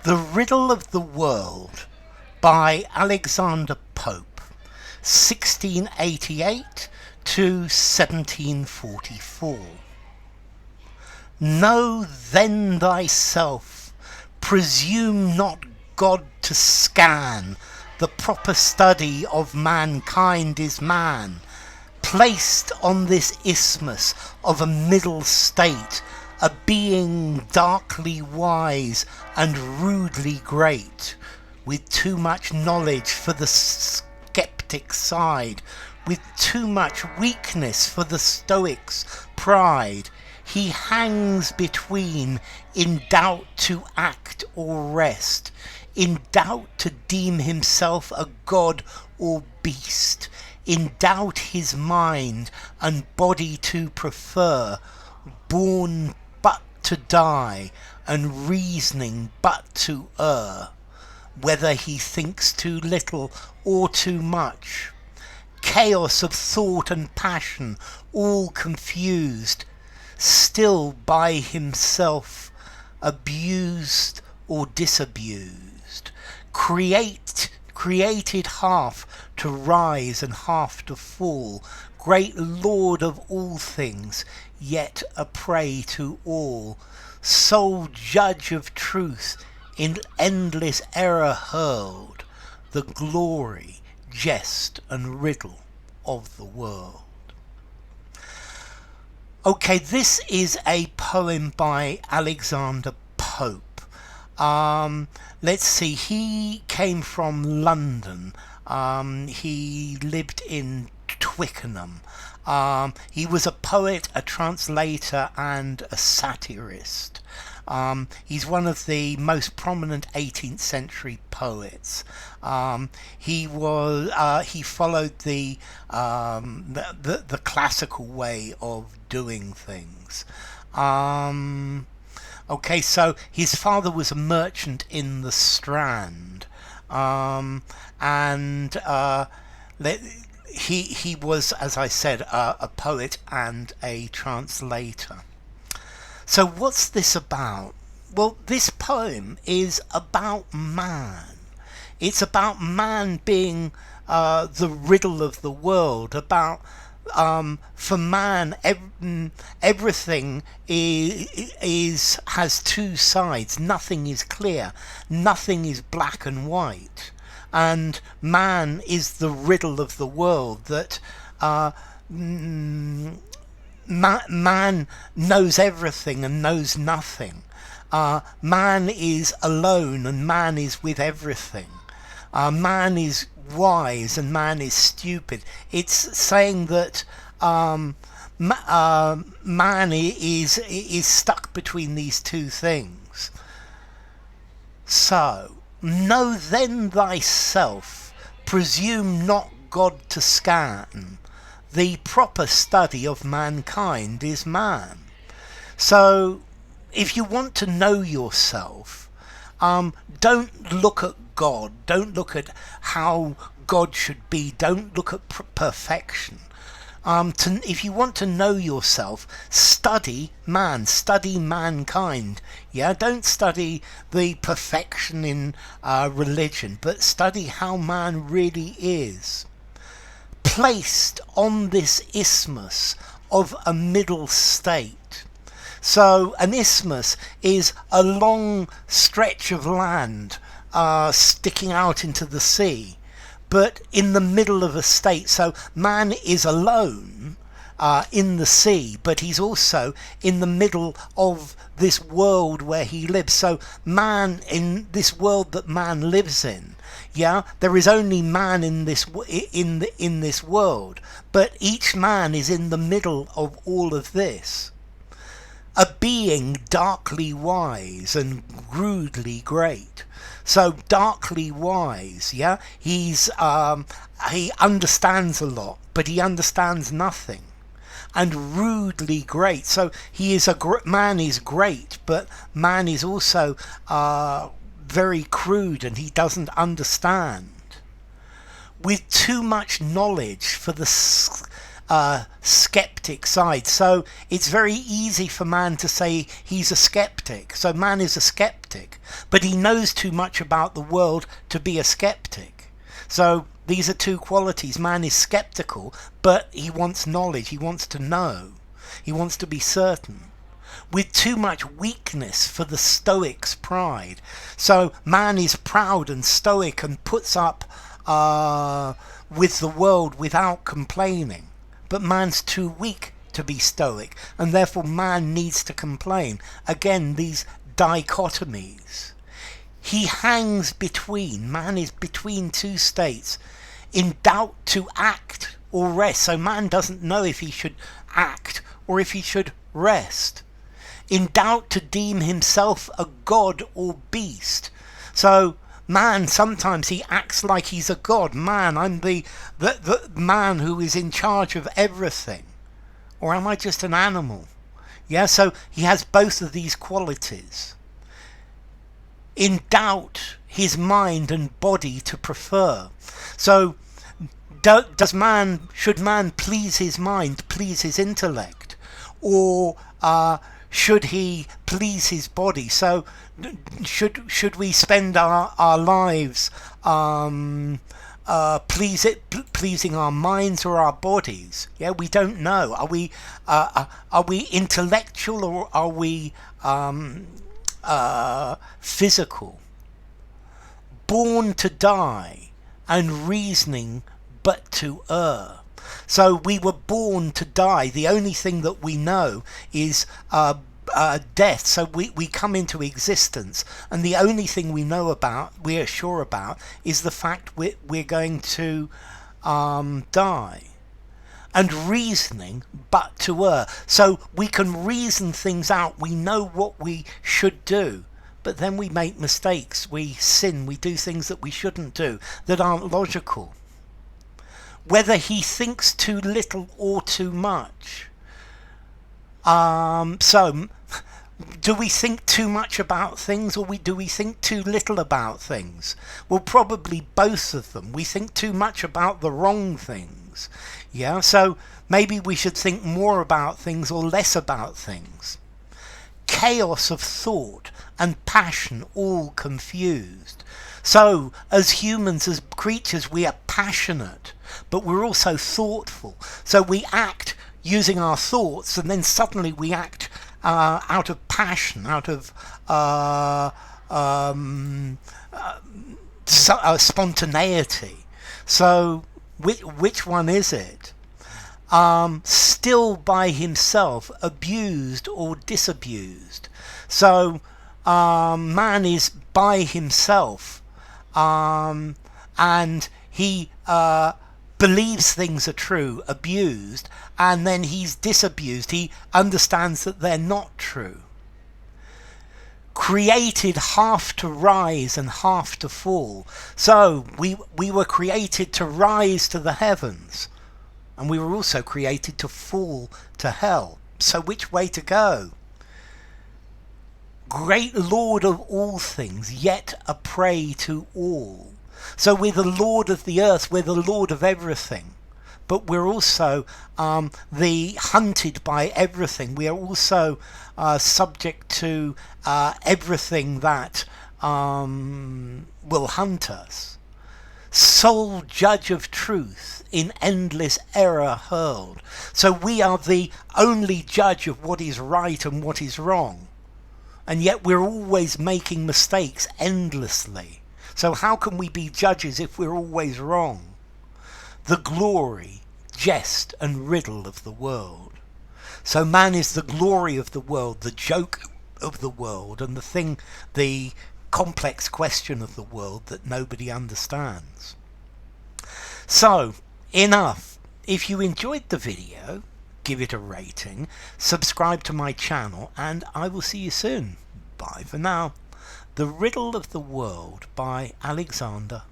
The Riddle of the World by Alexander Pope, 1688 to 1744. Know then thyself, presume not God to scan, the proper study of mankind is man, placed on this isthmus of a middle state, a being darkly wise and rudely great, with too much knowledge for the sceptic side, with too much weakness for the Stoic's pride. He hangs between, in doubt to act or rest, in doubt to deem himself a god or beast, in doubt his mind and body to prefer, born but to die, and reas'ning but to err, whether he thinks too little or too much. Chaos of thought and passion, all confused, still by himself, abus'd or disabus'd, created half to rise and half to fall, great Lord of all things, yet a prey to all, sole judge of truth, in endless error hurl'd, the glory, jest and riddle of the world. Okay, this is a poem by Alexander Pope. Let's see, he came from London. He lived in Twickenham. He was a poet, a translator and a satirist. He's one of the most prominent 18th century poets. He followed the classical way of doing things. Okay, so his father was a merchant in the Strand, he was, as I said, a poet and a translator. So what's this about? Well, this poem is about man. It's about man being the riddle of the world, about for man everything has two sides. Nothing is clear, nothing is black and white, and man is the riddle of the world, that man knows everything and knows nothing. Man is alone and man is with everything. Man is wise and man is stupid. It's saying that man is stuck between these two things. So, know then thyself, presume not God to scan, the proper study of mankind is man. So, if you want to know yourself, don't look at God, don't look at how God should be, don't look at perfection. If you want to know yourself, study man, study mankind. Yeah, don't study the perfection in religion, but study how man really is. Placed on this isthmus of a middle state. So an isthmus is a long stretch of land sticking out into the sea, but in the middle of a state. So man is alone in the sea, but he's also in the middle of this world where he lives. So man, in this world that man lives in, yeah, there is only man in this world, but each man is in the middle of all of this. A being darkly wise and rudely great. So darkly wise, yeah, he understands a lot, but he understands nothing. And rudely great, so man is great, but man is also very crude and he doesn't understand. With too much knowledge for the skeptic side, so it's very easy for man to say he's a skeptic. So man is a skeptic skeptic, but he knows too much about the world to be a skeptic. So these are two qualities. Man is skeptical, but he wants knowledge, he wants to know, he wants to be certain. With too much weakness for the Stoic's pride. So man is proud and stoic and puts up with the world without complaining. But man's too weak to be stoic, and therefore man needs to complain. Again, these dichotomies. He hangs between, man is between two states, in doubt to act or rest. So man doesn't know if he should act or if he should rest. In doubt to deem himself a god or beast. So man, sometimes he acts like he's a god. Man, I'm the man who is in charge of everything. Or am I just an animal? Yeah, so he has both of these qualities. In doubt his mind and body to prefer. So should man please his mind, please his intellect? Or should he please his body? So should we spend our lives pleasing our minds or our bodies? Yeah, we don't know. Are we intellectual or are we physical? Born to die and reasoning but to err. So we were born to die. The only thing that we know is death. So we come into existence, and the only thing we know about, we are sure about, is the fact we're going to die. And reasoning but to err. So we can reason things out. We know what we should do, but then we make mistakes. We sin. We do things that we shouldn't do, that aren't logical. Whether he thinks too little or too much. So, do we think too much about things, or do we think too little about things? Well, probably both of them. We think too much about the wrong things. Yeah, so maybe we should think more about things or less about things. Chaos of thought and passion all confused. So, as humans, as creatures, we are passionate, but we're also thoughtful. So we act using our thoughts, and then suddenly we act out of passion, out of spontaneity. So which one is it? Still by himself, abused or disabused. So man is by himself, and he believes things are true, abused, and then he's disabused. He understands that they're not true. Created half to rise and half to fall. So we were created to rise to the heavens, and we were also created to fall to hell. So which way to go? Great Lord of all things, yet a prey to all. So we're the Lord of the earth, we're the Lord of everything, but we're also the hunted by everything. We are also subject to everything that will hunt us. Sole judge of truth, in endless error hurl'd. So we are the only judge of what is right and what is wrong, and yet we're always making mistakes endlessly. So how can we be judges if we're always wrong? The glory, jest and riddle of the world. So man is the glory of the world, the joke of the world, and the complex question of the world that nobody understands. So, enough. If you enjoyed the video, give it a rating, subscribe to my channel, and I will see you soon. Bye for now. The Riddle of the World by Alexander